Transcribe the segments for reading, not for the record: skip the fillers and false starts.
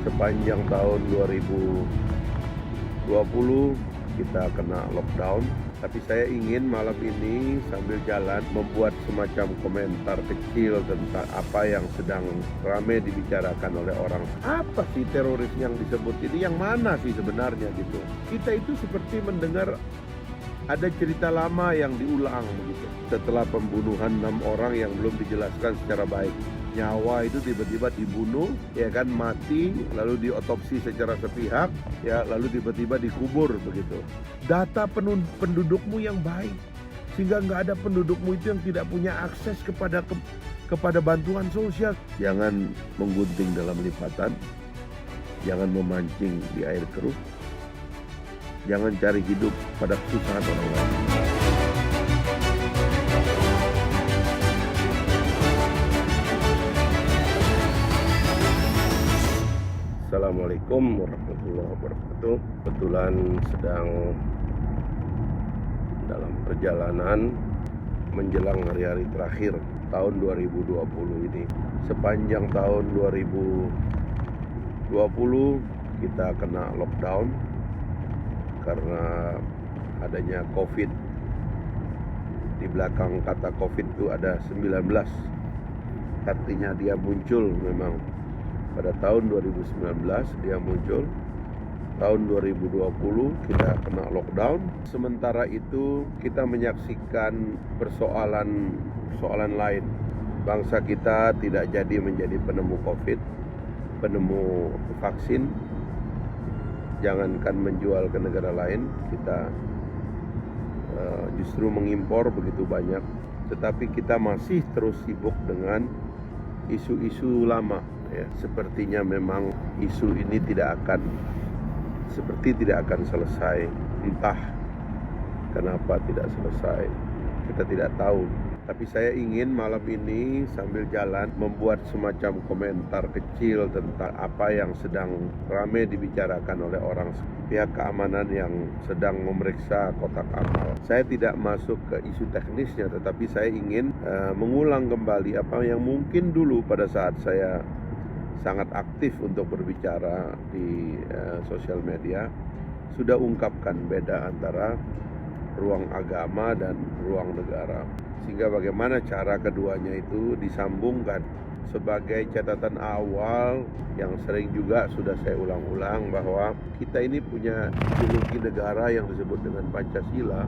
sepanjang tahun 2020 kita kena lockdown. Tapi saya ingin malam ini sambil jalan membuat semacam komentar kecil tentang apa yang sedang ramai dibicarakan oleh orang. Apa sih teroris yang disebut ini? Yang mana sih sebenarnya gitu? Kita itu seperti mendengar ada cerita lama yang diulang begitu. Setelah pembunuhan 6 orang yang belum dijelaskan secara baik. Nyawa itu tiba-tiba dibunuh, ya kan, mati, lalu diotopsi secara sepihak, ya, lalu tiba-tiba dikubur begitu. Data pendudukmu yang baik, sehingga nggak ada pendudukmu itu yang tidak punya akses kepada bantuan sosial. Jangan menggunting dalam lipatan, jangan memancing di air keruh, jangan cari hidup pada kesusahan orang lain. Assalamualaikum warahmatullahi wabarakatuh. Kebetulan sedang dalam perjalanan menjelang hari-hari terakhir tahun 2020 ini. Sepanjang tahun 2020 kita kena lockdown karena adanya COVID. Di belakang kata COVID itu ada 19. Artinya dia muncul memang pada tahun 2019 dia muncul. Tahun 2020 kita kena lockdown. Sementara itu kita menyaksikan persoalan lain. Bangsa kita tidak jadi menjadi penemu COVID, penemu vaksin. Jangankan menjual ke negara lain, kita justru mengimpor begitu banyak. Tetapi kita masih terus sibuk dengan isu-isu lama. Ya, sepertinya memang isu ini tidak akan selesai. Entah kenapa tidak selesai, kita tidak tahu. Tapi saya ingin malam ini sambil jalan membuat semacam komentar kecil tentang apa yang sedang ramai dibicarakan oleh orang pihak keamanan yang sedang memeriksa kotak amal. Saya tidak masuk ke isu teknisnya, tetapi saya ingin mengulang kembali apa yang mungkin dulu pada saat saya sangat aktif untuk berbicara di sosial media sudah ungkapkan beda antara ruang agama dan ruang negara, sehingga bagaimana cara keduanya itu disambungkan. Sebagai catatan awal yang sering juga sudah saya ulang-ulang bahwa kita ini punya ideologi negara yang disebut dengan Pancasila.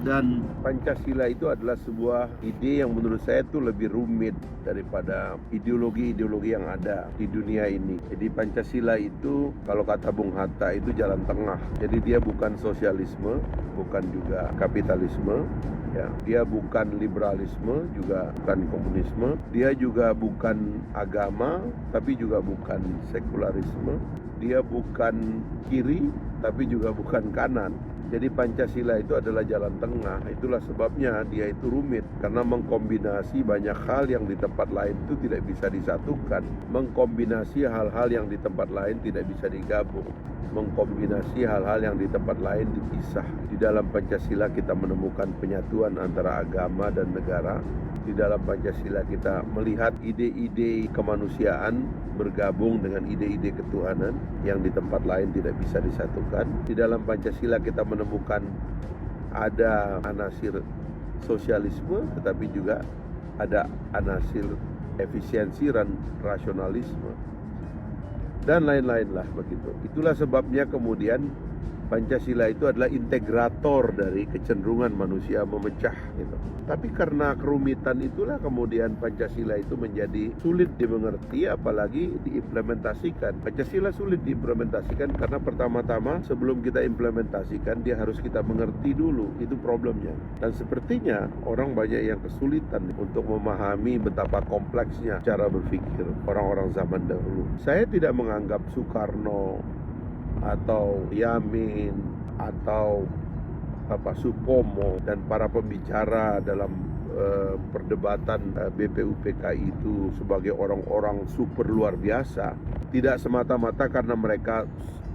Dan Pancasila itu adalah sebuah ide yang menurut saya itu lebih rumit daripada ideologi-ideologi yang ada di dunia ini. Jadi Pancasila itu kalau kata Bung Hatta itu jalan tengah. Jadi dia bukan sosialisme, bukan juga kapitalisme, ya. Dia bukan liberalisme, juga bukan komunisme. Dia juga bukan agama, tapi juga bukan sekularisme. Dia bukan kiri, tapi juga bukan kanan. Jadi Pancasila itu adalah jalan tengah. Itulah sebabnya dia itu rumit, karena mengkombinasi banyak hal yang di tempat lain itu tidak bisa disatukan. Mengkombinasi hal-hal yang di tempat lain tidak bisa digabung. Mengkombinasi hal-hal yang di tempat lain dipisah. Di dalam Pancasila kita menemukan penyatuan antara agama dan negara. Di dalam Pancasila kita melihat ide-ide kemanusiaan bergabung dengan ide-ide ketuhanan yang di tempat lain tidak bisa disatukan. Di dalam Pancasila kita menemukan ada anasir sosialisme, tetapi juga ada anasir efisiensi dan rasionalisme, dan lain-lain lah begitu. Itulah sebabnya kemudian Pancasila itu adalah integrator dari kecenderungan manusia memecah gitu. Tapi karena kerumitan itulah kemudian Pancasila itu menjadi sulit dimengerti, apalagi diimplementasikan. Pancasila sulit diimplementasikan karena pertama-tama sebelum kita implementasikan dia harus kita mengerti dulu, itu problemnya. Dan sepertinya orang banyak yang kesulitan untuk memahami betapa kompleksnya cara berpikir orang-orang zaman dahulu. Saya tidak menganggap Soekarno atau Yamin atau Supomo dan para pembicara dalam perdebatan BPUPKI itu sebagai orang-orang super luar biasa, tidak semata-mata karena mereka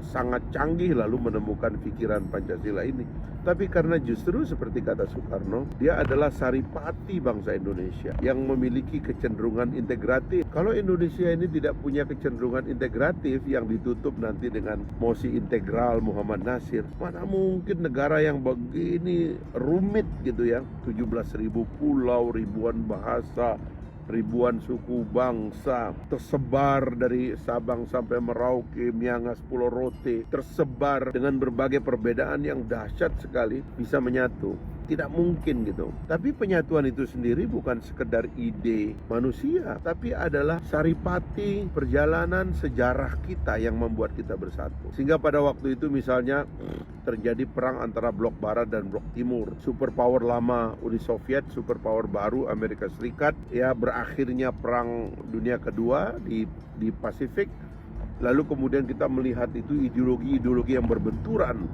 sangat canggih lalu menemukan pikiran Pancasila ini, Tapi karena justru seperti kata Soekarno, dia adalah saripati bangsa Indonesia yang memiliki kecenderungan integratif. Kalau Indonesia ini tidak punya kecenderungan integratif yang ditutup nanti dengan mosi integral Muhammad Nasir, mana mungkin negara yang begini rumit gitu ya, 17.000 pulau, ribuan bahasa, ribuan suku bangsa, tersebar dari Sabang sampai Merauke, Miangas, Pulau Rote, tersebar dengan berbagai perbedaan yang dahsyat sekali, bisa menyatu. Tidak mungkin gitu. Tapi penyatuan itu sendiri bukan sekedar ide manusia, tapi adalah saripati perjalanan sejarah kita yang membuat kita bersatu. Sehingga pada waktu itu misalnya terjadi perang antara blok barat dan blok timur. Superpower lama Uni Soviet, superpower baru Amerika Serikat, ya berakhirnya perang dunia kedua di Pasifik. Lalu kemudian kita melihat itu ideologi-ideologi yang berbenturan.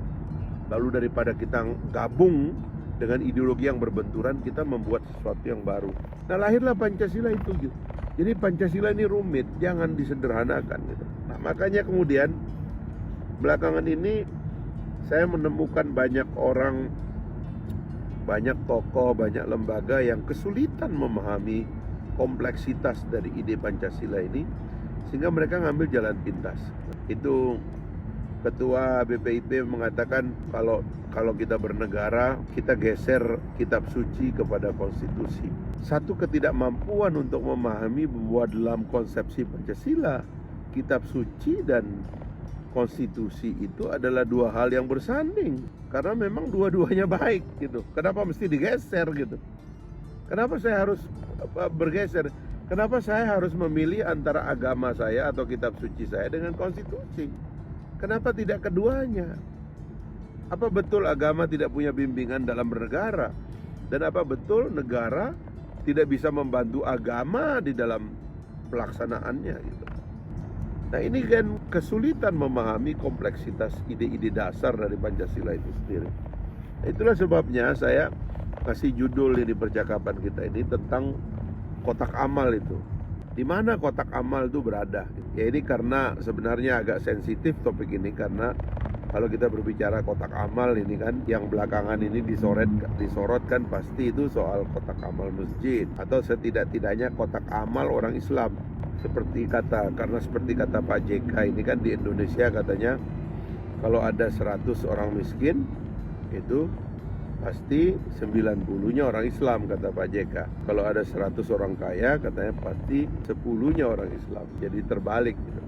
Lalu daripada kita gabung dengan ideologi yang berbenturan, kita membuat sesuatu yang baru. Nah, lahirlah Pancasila itu gitu. Jadi Pancasila ini rumit, jangan disederhanakan gitu. Nah, makanya kemudian belakangan ini saya menemukan banyak orang, banyak tokoh, banyak lembaga yang kesulitan memahami kompleksitas dari ide Pancasila ini, sehingga mereka ngambil jalan pintas. Itu Ketua BPIP mengatakan kalau kita bernegara, kita geser kitab suci kepada konstitusi. Satu ketidakmampuan untuk memahami bahwa dalam konsepsi Pancasila, kitab suci dan konstitusi itu adalah dua hal yang bersanding. Karena memang dua-duanya baik gitu. Kenapa mesti digeser gitu? Kenapa saya harus bergeser? Kenapa saya harus memilih antara agama saya atau kitab suci saya dengan konstitusi? Kenapa tidak keduanya? Apa betul agama tidak punya bimbingan dalam bernegara? Dan apa betul negara tidak bisa membantu agama di dalam pelaksanaannya gitu? Nah, ini kan kesulitan memahami kompleksitas ide-ide dasar dari Pancasila itu sendiri. Itulah sebabnya saya kasih judul ini percakapan kita ini tentang kotak amal itu. Di mana kotak amal itu berada? Ya, ini karena sebenarnya agak sensitif topik ini, karena kalau kita berbicara kotak amal ini kan yang belakangan ini disorot kan pasti itu soal kotak amal masjid atau setidak-tidaknya kotak amal orang Islam. Seperti kata Pak JK ini kan di Indonesia katanya kalau ada 100 orang miskin itu pasti 90-nya orang Islam, kata Pak JK. Kalau ada 100 orang kaya, katanya pasti 10-nya orang Islam. Jadi terbalik gitu.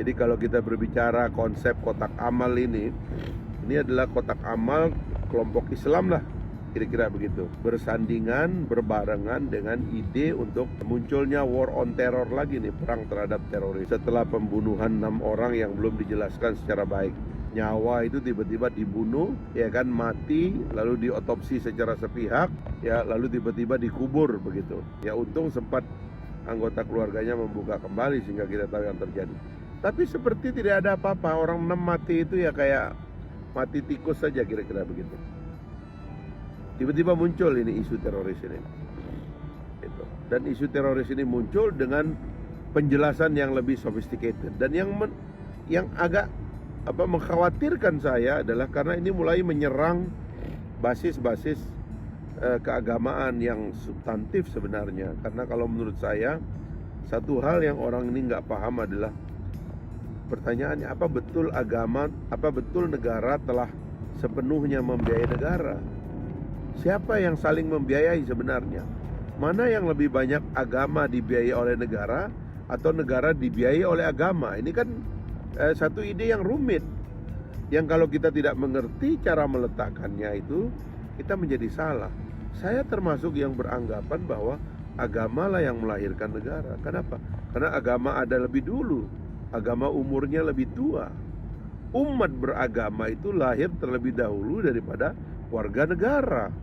Jadi kalau kita berbicara konsep kotak amal ini adalah kotak amal kelompok Islam lah, kira-kira begitu. Bersandingan, berbarengan dengan ide untuk munculnya war on terror lagi nih, perang terhadap teroris. Setelah pembunuhan 6 orang yang belum dijelaskan secara baik. Nyawa itu tiba-tiba dibunuh, ya kan, mati, lalu diotopsi secara sepihak, ya, lalu tiba-tiba dikubur begitu. Ya, untung sempat anggota keluarganya membuka kembali sehingga kita tahu yang terjadi. Tapi seperti tidak ada apa-apa, orang 6 mati itu ya kayak mati tikus saja, kira-kira begitu. Tiba-tiba muncul ini isu teroris ini. Gitu. Dan isu teroris ini muncul dengan penjelasan yang lebih sophisticated, dan yang agak mengkhawatirkan saya adalah karena ini mulai menyerang basis-basis keagamaan yang substantif sebenarnya. Karena kalau menurut saya, satu hal yang orang ini nggak paham adalah pertanyaannya, apa betul agama, apa betul negara telah sepenuhnya membiayai negara? Siapa yang saling membiayai sebenarnya? Mana yang lebih banyak agama dibiayai oleh negara atau negara dibiayai oleh agama? Ini kan satu ide yang rumit, yang kalau kita tidak mengerti cara meletakkannya itu, kita menjadi salah. Saya termasuk yang beranggapan bahwa agama lah yang melahirkan negara. Kenapa? Karena agama ada lebih dulu, agama umurnya lebih tua. Umat beragama itu lahir terlebih dahulu daripada warga negara.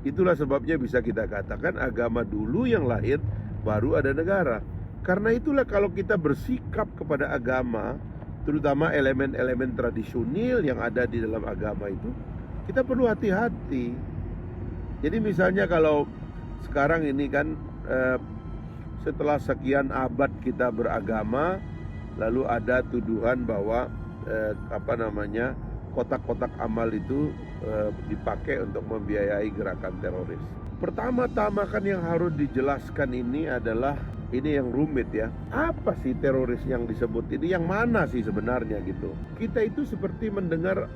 Itulah sebabnya bisa kita katakan agama dulu yang lahir, baru ada negara. Karena itulah kalau kita bersikap kepada agama, terutama elemen-elemen tradisional yang ada di dalam agama itu, kita perlu hati-hati. Jadi misalnya kalau sekarang ini kan setelah sekian abad kita beragama, lalu ada tuduhan bahwa kotak-kotak amal itu dipakai untuk membiayai gerakan teroris. Pertama-tama kan yang harus dijelaskan ini adalah ini yang rumit ya. Apa sih teroris yang disebut ini? Yang mana sih sebenarnya gitu? Kita itu seperti mendengar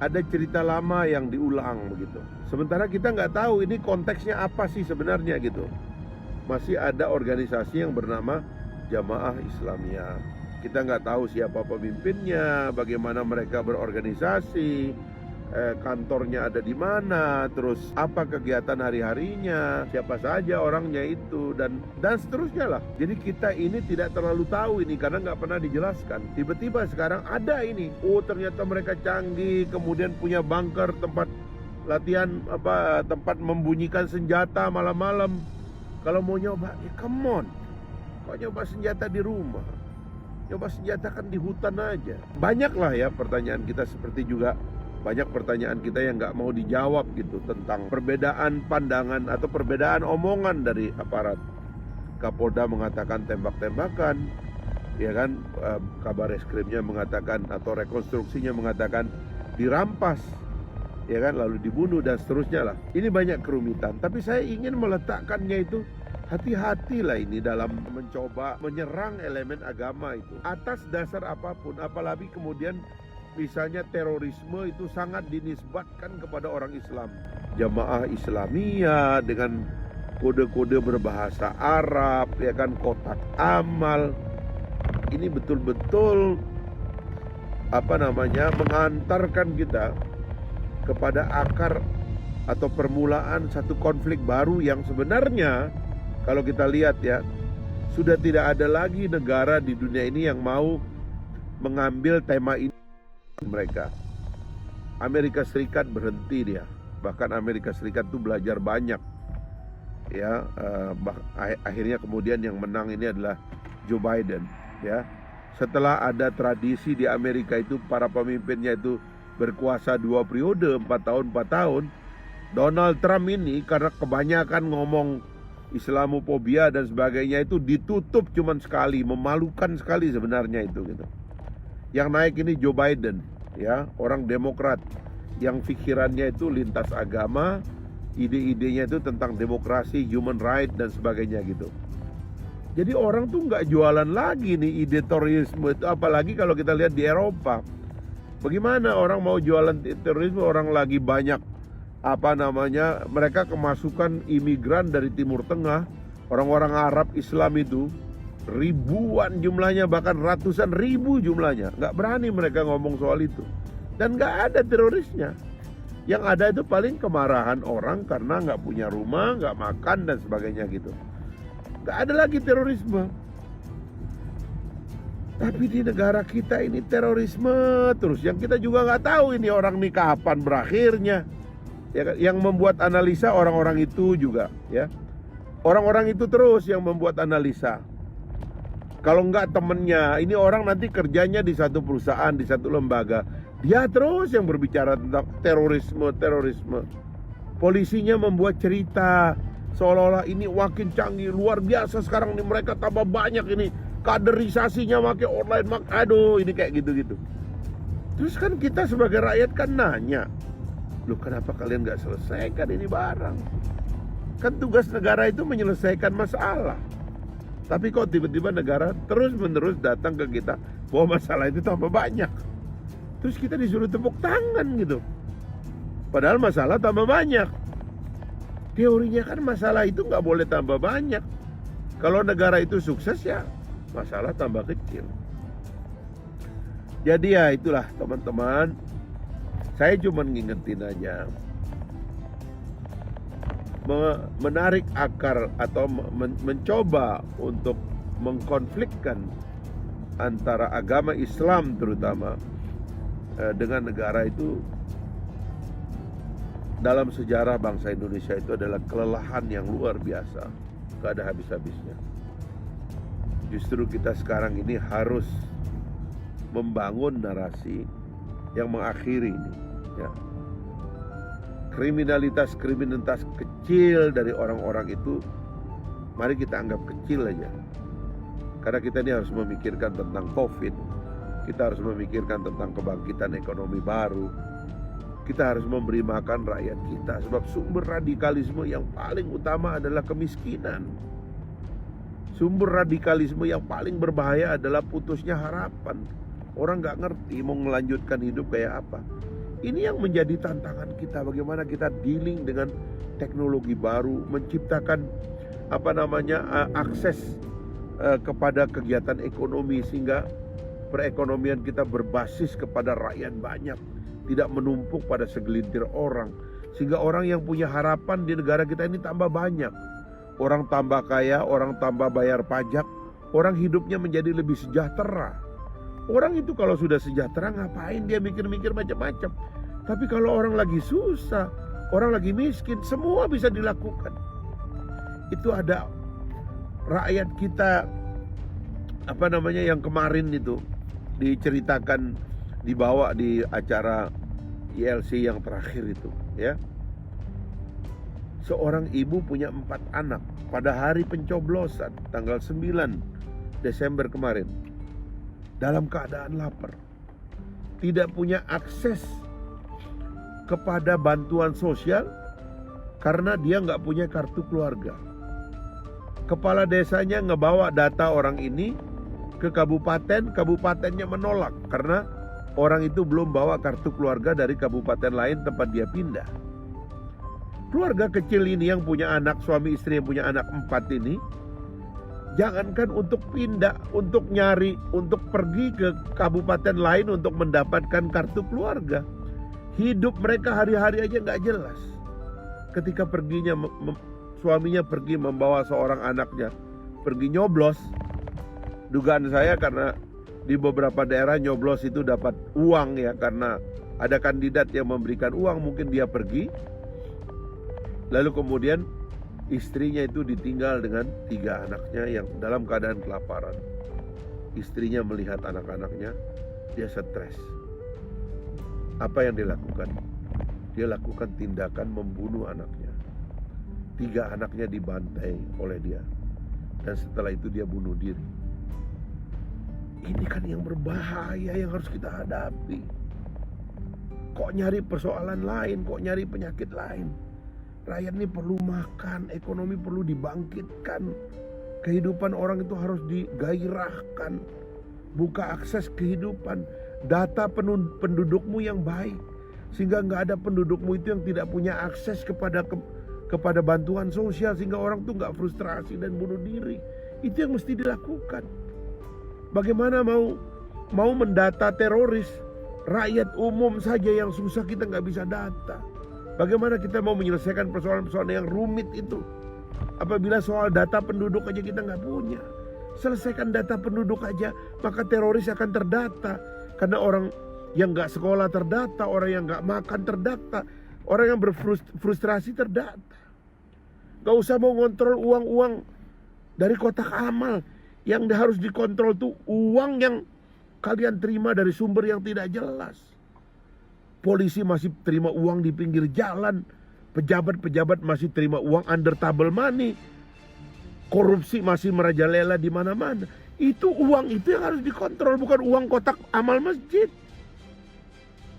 ada cerita lama yang diulang begitu. Sementara kita nggak tahu ini konteksnya apa sih sebenarnya gitu. Masih ada organisasi yang bernama Jamaah Islamiyah. Kita nggak tahu siapa pemimpinnya, bagaimana mereka berorganisasi, kantornya ada di mana, terus apa kegiatan hari-harinya, siapa saja orangnya itu, dan seterusnya lah. Jadi kita ini tidak terlalu tahu ini karena nggak pernah dijelaskan. Tiba-tiba sekarang ada ini, oh ternyata mereka canggih, kemudian punya bunker, tempat latihan, tempat membunyikan senjata malam-malam. Kalau mau nyoba, ya come on, kok nyoba senjata di rumah? Nyoba senjata kan di hutan aja. Banyak lah ya pertanyaan kita, seperti juga banyak pertanyaan kita yang nggak mau dijawab gitu tentang perbedaan pandangan atau perbedaan omongan dari aparat. Kapolda mengatakan tembak-tembakan, ya kan, kabar reskrimnya mengatakan atau rekonstruksinya mengatakan dirampas, ya kan, lalu dibunuh dan seterusnya lah. Ini banyak kerumitan, tapi saya ingin meletakkannya itu hati-hatilah ini dalam mencoba menyerang elemen agama itu atas dasar apapun, apalagi kemudian misalnya terorisme itu sangat dinisbatkan kepada orang Islam. Jamaah Islamiyah dengan kode-kode berbahasa Arab, ya kan, kotak amal. Ini betul-betul mengantarkan kita kepada akar atau permulaan satu konflik baru yang sebenarnya kalau kita lihat ya, sudah tidak ada lagi negara di dunia ini yang mau mengambil tema ini mereka. Amerika Serikat berhenti dia. Bahkan Amerika Serikat itu belajar banyak. Ya, akhirnya kemudian yang menang ini adalah Joe Biden, ya. Setelah ada tradisi di Amerika itu para pemimpinnya itu berkuasa 2 periode, 4 tahun, Donald Trump ini karena kebanyakan ngomong Islamofobia dan sebagainya itu ditutup cuman sekali, memalukan sekali sebenarnya itu gitu. Yang naik ini Joe Biden, ya, orang Demokrat yang pikirannya itu lintas agama, ide-idenya itu tentang demokrasi, human right dan sebagainya gitu. Jadi orang tuh nggak jualan lagi nih ide terorisme itu, apalagi kalau kita lihat di Eropa. Bagaimana orang mau jualan terorisme, orang lagi banyak mereka kemasukan imigran dari Timur Tengah, orang-orang Arab Islam itu ribuan jumlahnya, bahkan ratusan ribu jumlahnya. Nggak berani mereka ngomong soal itu, dan nggak ada terorisnya. Yang ada itu paling kemarahan orang karena nggak punya rumah, nggak makan dan sebagainya gitu. Nggak ada lagi terorisme. Tapi di negara kita ini terorisme terus, yang kita juga nggak tahu ini orang nih kapan berakhirnya. Ya, yang membuat analisa orang-orang itu juga, ya. Orang-orang itu terus yang membuat analisa. Kalau enggak temennya, ini orang nanti kerjanya di satu perusahaan, di satu lembaga, dia terus yang berbicara tentang terorisme. Polisinya membuat cerita seolah-olah ini makin canggih, luar biasa sekarang nih, mereka tambah banyak ini, kaderisasinya pakai online, aduh ini kayak gitu-gitu. Terus kan kita sebagai rakyat kan nanya, loh kenapa kalian gak selesaikan ini barang? Kan tugas negara itu menyelesaikan masalah. Tapi kok tiba-tiba negara terus-menerus datang ke kita bahwa masalah itu tambah banyak. Terus kita disuruh tepuk tangan gitu. Padahal masalah tambah banyak. Teorinya kan masalah itu gak boleh tambah banyak. Kalau negara itu sukses ya masalah tambah kecil. Jadi ya itulah teman-teman, saya cuma ngingetin aja, menarik akar atau mencoba untuk mengkonflikkan antara agama Islam terutama dengan negara itu dalam sejarah bangsa Indonesia itu adalah kelelahan yang luar biasa, gak ada habis-habisnya. Justru kita sekarang ini harus membangun narasi yang mengakhiri ini, ya. Kriminalitas kecil dari orang-orang itu mari kita anggap kecil aja. Karena kita ini harus memikirkan tentang COVID, Kita harus memikirkan tentang kebangkitan ekonomi baru. Kita harus memberi makan rakyat kita, sebab sumber radikalisme yang paling utama adalah kemiskinan. Sumber radikalisme yang paling berbahaya adalah putusnya harapan. Orang gak ngerti mau melanjutkan hidup kayak apa. Ini yang menjadi tantangan kita, bagaimana kita dealing dengan teknologi baru, menciptakan akses kepada kegiatan ekonomi sehingga perekonomian kita berbasis kepada rakyat banyak, tidak menumpuk pada segelintir orang, sehingga orang yang punya harapan di negara kita ini tambah banyak. Orang tambah kaya, orang tambah bayar pajak, orang hidupnya menjadi lebih sejahtera. Orang itu kalau sudah sejahtera ngapain dia mikir-mikir macam-macam. Tapi kalau orang lagi susah, orang lagi miskin, semua bisa dilakukan. Itu ada rakyat kita yang kemarin itu diceritakan, dibawa di acara ILC yang terakhir itu, ya. Seorang ibu punya 4 anak pada hari pencoblosan tanggal 9 Desember kemarin, dalam keadaan lapar, tidak punya akses kepada bantuan sosial karena dia nggak punya kartu keluarga. Kepala desanya ngebawa data orang ini ke kabupaten, kabupatennya menolak karena orang itu belum bawa kartu keluarga dari kabupaten lain tempat dia pindah. Keluarga kecil ini yang punya anak, suami istri yang punya anak 4 ini, jangankan untuk pindah, untuk nyari, untuk pergi ke kabupaten lain untuk mendapatkan kartu keluarga. Hidup mereka hari-hari aja gak jelas. Ketika perginya, suaminya pergi membawa seorang anaknya pergi nyoblos. Dugaan saya karena di beberapa daerah nyoblos itu dapat uang ya, karena ada kandidat yang memberikan uang, mungkin dia pergi. Lalu kemudian istrinya itu ditinggal dengan 3 anaknya yang dalam keadaan kelaparan. Istrinya melihat anak-anaknya, dia stres. Apa yang dilakukan? Dia lakukan tindakan membunuh anaknya. 3 anaknya dibantai oleh dia. Dan setelah itu dia bunuh diri. Ini kan yang berbahaya yang harus kita hadapi. Kok nyari persoalan lain, kok nyari penyakit lain? Rakyat ini perlu makan, ekonomi perlu dibangkitkan. Kehidupan orang itu harus digairahkan. Buka akses kehidupan. Data pendudukmu yang baik. Sehingga gak ada pendudukmu itu yang tidak punya akses kepada bantuan sosial. Sehingga orang itu gak frustrasi dan bunuh diri. Itu yang mesti dilakukan. Bagaimana mau mendata teroris? Rakyat umum saja yang susah kita gak bisa data. Bagaimana kita mau menyelesaikan persoalan-persoalan yang rumit itu apabila soal data penduduk aja kita nggak punya? Selesaikan data penduduk aja, maka teroris akan terdata. Karena orang yang nggak sekolah terdata, orang yang nggak makan terdata, orang yang berfrustrasi terdata. Gak usah mau ngontrol uang-uang dari kotak amal. Yang harus dikontrol tuh uang yang kalian terima dari sumber yang tidak jelas. Polisi masih terima uang di pinggir jalan. Pejabat-pejabat masih terima uang under table money. Korupsi masih merajalela di mana-mana. Itu uang itu yang harus dikontrol, bukan uang kotak amal masjid.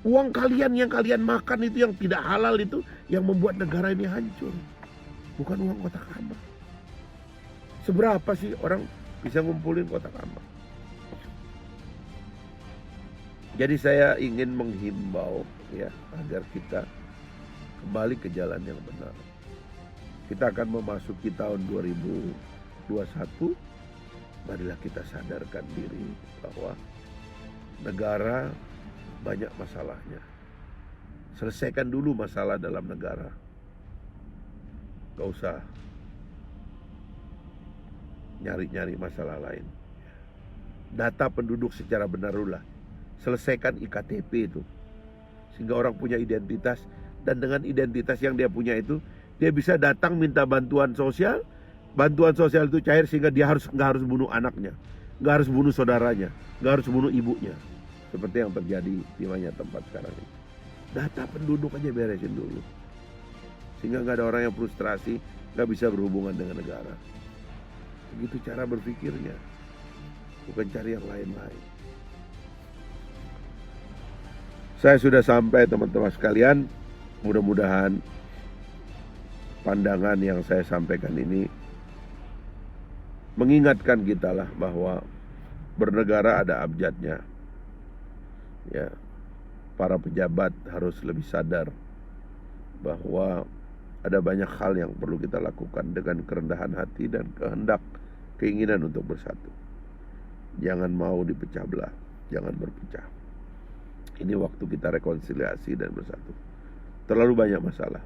Uang kalian yang kalian makan itu yang tidak halal itu yang membuat negara ini hancur. Bukan uang kotak amal. Seberapa sih orang bisa ngumpulin kotak amal? Jadi saya ingin menghimbau ya agar kita kembali ke jalan yang benar. Kita akan memasuki tahun 2021. Marilah kita sadarkan diri bahwa negara banyak masalahnya. Selesaikan dulu masalah dalam negara. Gak usah nyari-nyari masalah lain. Data penduduk secara benar dulu lah. Selesaikan IKTP itu. Sehingga orang punya identitas. Dan dengan identitas yang dia punya itu, dia bisa datang minta bantuan sosial. Bantuan sosial itu cair sehingga dia nggak harus bunuh anaknya. Nggak harus bunuh saudaranya. Nggak harus bunuh ibunya. Seperti yang terjadi di banyak tempat sekarang ini. Data penduduk aja beresin dulu. Sehingga nggak ada orang yang frustrasi, nggak bisa berhubungan dengan negara. Begitu cara berpikirnya. Bukan cari yang lain-lain. Saya sudah sampai teman-teman sekalian. Mudah-mudahan pandangan yang saya sampaikan ini mengingatkan kita lah bahwa bernegara ada abjadnya. Ya, para pejabat harus lebih sadar bahwa ada banyak hal yang perlu kita lakukan dengan kerendahan hati dan kehendak, keinginan untuk bersatu. Jangan mau dipecah belah, jangan berpecah. Ini waktu kita rekonsiliasi dan bersatu. Terlalu banyak masalah.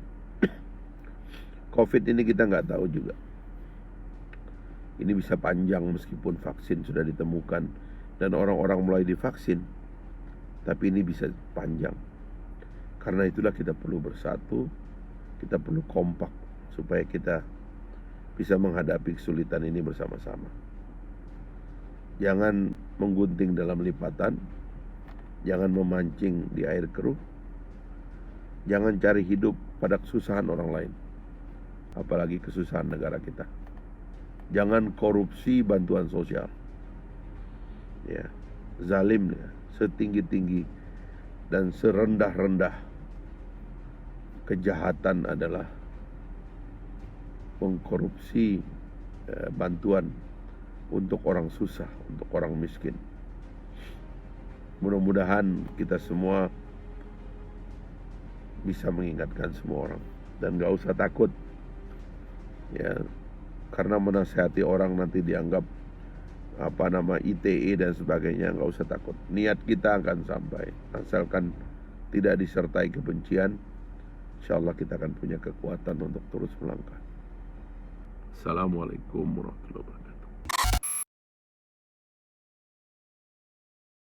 COVID ini kita nggak tahu juga. Ini bisa panjang meskipun vaksin sudah ditemukan dan orang-orang mulai divaksin. Tapi ini bisa panjang. Karena itulah kita perlu bersatu, kita perlu kompak supaya kita bisa menghadapi kesulitan ini bersama-sama. Jangan menggunting dalam lipatan, jangan memancing di air keruh, jangan cari hidup pada kesusahan orang lain, apalagi kesusahan negara kita. Jangan korupsi bantuan sosial. Ya, zalim ya, setinggi-tinggi dan serendah-rendah kejahatan adalah mengkorupsi bantuan untuk orang susah, untuk orang miskin. Mudah-mudahan kita semua bisa mengingatkan semua orang dan gak usah takut ya, karena menasihati orang nanti dianggap ITE dan sebagainya. Gak usah takut, niat kita akan sampai asalkan tidak disertai kebencian. InsyaAllah kita akan punya kekuatan untuk terus melangkah. Assalamualaikum warahmatullahi wabarakatuh.